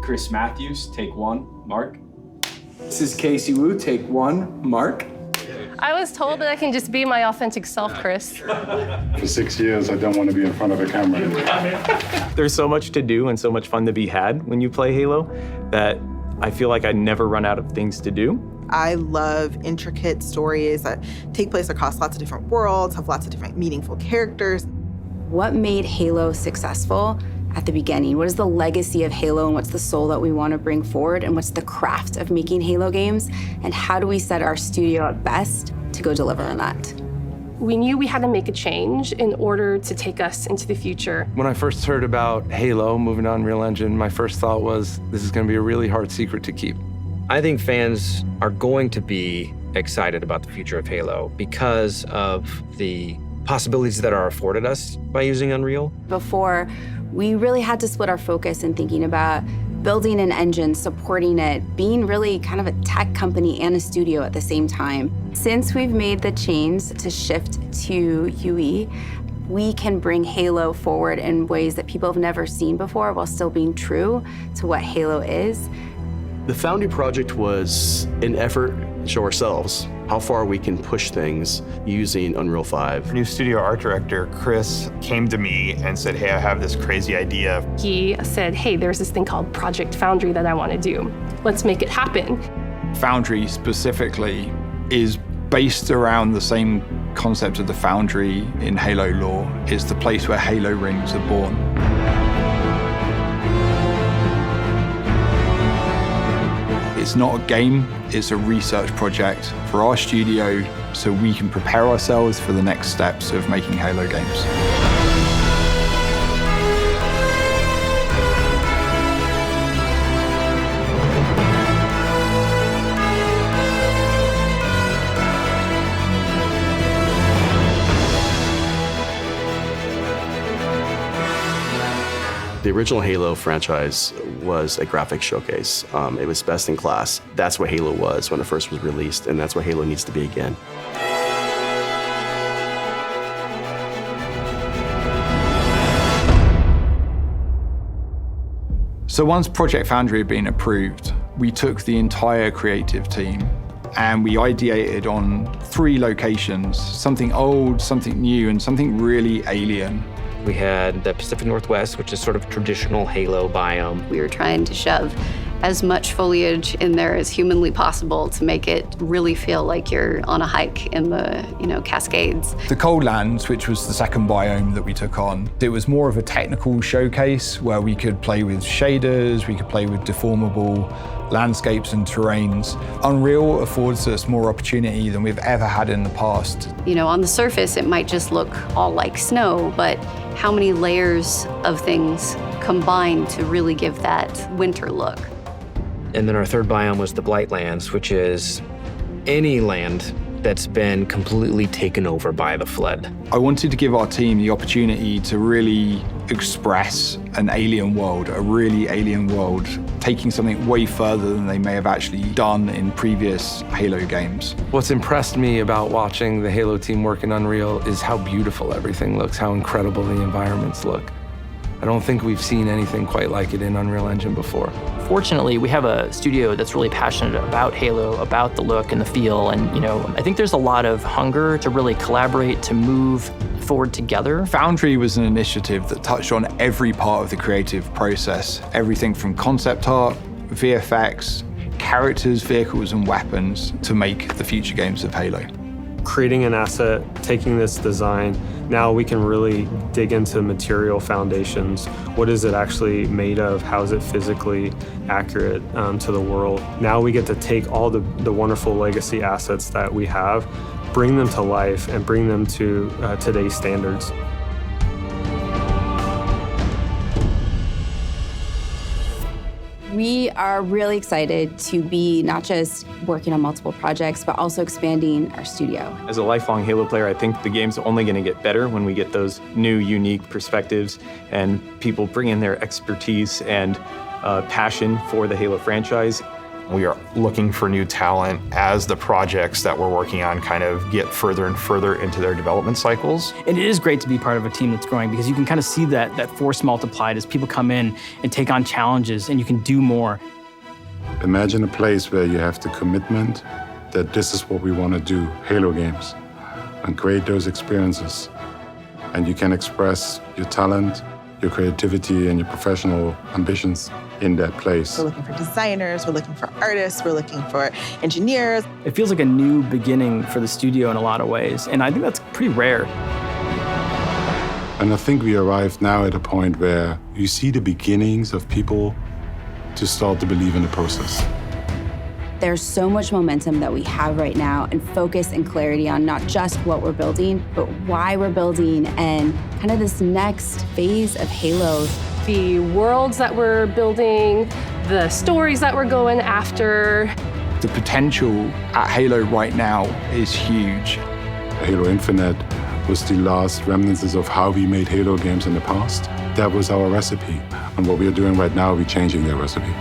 Chris Matthews, take one. Mark. This is Casey Wu, take one. Mark. I was told that I can just be my authentic self, Chris. For 6 years, I don't want to be in front of a camera. There's so much to do and so much fun to be had when you play Halo that I feel like I never run out of things to do. I love intricate stories that take place across lots of different worlds, have lots of different meaningful characters. What made Halo successful at the beginning? What is the legacy of Halo, and what's the soul that we want to bring forward, and what's the craft of making Halo games, and how do we set our studio at best to go deliver on that? We knew we had to make a change in order to take us into the future. When I first heard about Halo moving on Unreal Engine, my first thought was, this is going to be a really hard secret to keep. I think fans are going to be excited about the future of Halo because of the possibilities that are afforded us by using Unreal. Before, we really had to split our focus in thinking about building an engine, supporting it, being really kind of a tech company and a studio at the same time. Since we've made the change to shift to UE, we can bring Halo forward in ways that people have never seen before while still being true to what Halo is. The Foundry project was an effort to show ourselves how far we can push things using Unreal 5. New studio art director, Chris, came to me and said, hey, I have this crazy idea. He said, hey, there's this thing called Project Foundry that I want to do. Let's make it happen. Foundry specifically is based around the same concept of the Foundry in Halo lore. It's the place where Halo rings are born. It's not a game, it's a research project for our studio so we can prepare ourselves for the next steps of making Halo games. The original Halo franchise was a graphics showcase. It was best in class. That's what Halo was when it first was released, and that's what Halo needs to be again. So once Project Foundry had been approved, we took the entire creative team and we ideated on 3 locations, something old, something new, and something really alien. We had the Pacific Northwest, which is sort of traditional Halo biome. We were trying to shove as much foliage in there as humanly possible to make it really feel like you're on a hike in the, Cascades. The Cold Lands, which was the second biome that we took on, it was more of a technical showcase where we could play with shaders, we could play with deformable landscapes and terrains. Unreal affords us more opportunity than we've ever had in the past. On the surface, it might just look all like snow, but how many layers of things combine to really give that winter look? And then our third biome was the Blightlands, which is any land that's been completely taken over by the flood. I wanted to give our team the opportunity to really express an alien world, a really alien world, taking something way further than they may have actually done in previous Halo games. What's impressed me about watching the Halo team work in Unreal is how beautiful everything looks, how incredible the environments look. I don't think we've seen anything quite like it in Unreal Engine before. Fortunately, we have a studio that's really passionate about Halo, about the look and the feel, and I think there's a lot of hunger to really collaborate, to move forward together. Foundry was an initiative that touched on every part of the creative process, everything from concept art, VFX, characters, vehicles, and weapons to make the future games of Halo. Creating an asset, taking this design, now we can really dig into material foundations. What is it actually made of? How is it physically accurate to the world? Now we get to take all the wonderful legacy assets that we have, bring them to life, and bring them to today's standards. We are really excited to be not just working on multiple projects, but also expanding our studio. As a lifelong Halo player, I think the game's only going to get better when we get those new, unique perspectives and people bring in their expertise and passion for the Halo franchise. We are looking for new talent as the projects that we're working on kind of get further and further into their development cycles. And it is great to be part of a team that's growing because you can kind of see that force multiplied as people come in and take on challenges and you can do more. Imagine a place where you have the commitment that this is what we want to do, Halo games, and create those experiences. And you can express your talent, your creativity, and your professional ambitions in that place. We're looking for designers, we're looking for artists, we're looking for engineers. It feels like a new beginning for the studio in a lot of ways, and I think that's pretty rare. And I think we arrived now at a point where you see the beginnings of people to start to believe in the process. There's so much momentum that we have right now and focus and clarity on not just what we're building, but why we're building and kind of this next phase of Halo. The worlds that we're building, the stories that we're going after. The potential at Halo right now is huge. Halo Infinite was the last remnants of how we made Halo games in the past. That was our recipe. And what we are doing right now, we're changing that recipe.